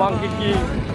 Monkey King.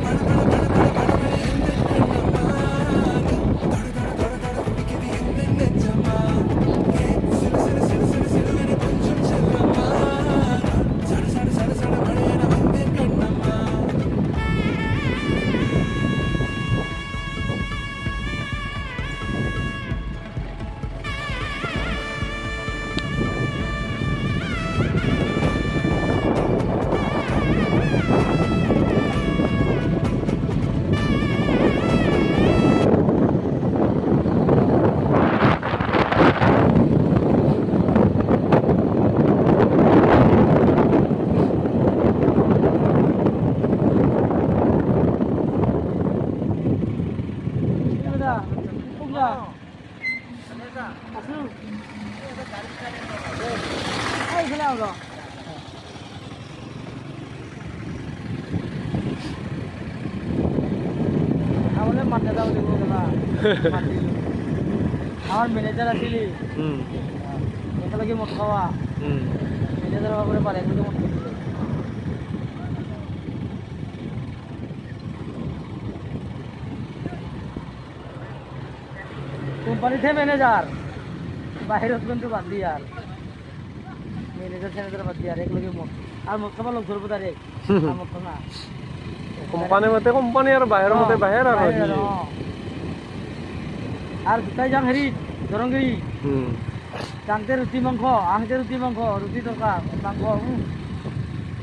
আমার manager আসিলি এখানে মদ খাওয়া ম্যানেজার বাবুরে পারে এগুলো মদ খেতে কোম্পানিতে ম্যানেজার বাইরে কিন্তু বাদ দিয়ে আর ম্যানেজার ম্যানেজার বাদ দিয়ে আর এগুলো মদ আর মদ খাওয়া লোক ধরবো তার এক মদ না কোম্পানির মধ্যে কোম্পানি আর বাইরের মধ্যে বাইরে আর তাই যান হেরি জরঙ্গিরি জানতে রুটি মাংস আনতে রুটি মাংস রুটি টকা মাংস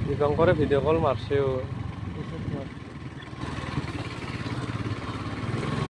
দীপঙ্করে ভিডিও কল মারছেও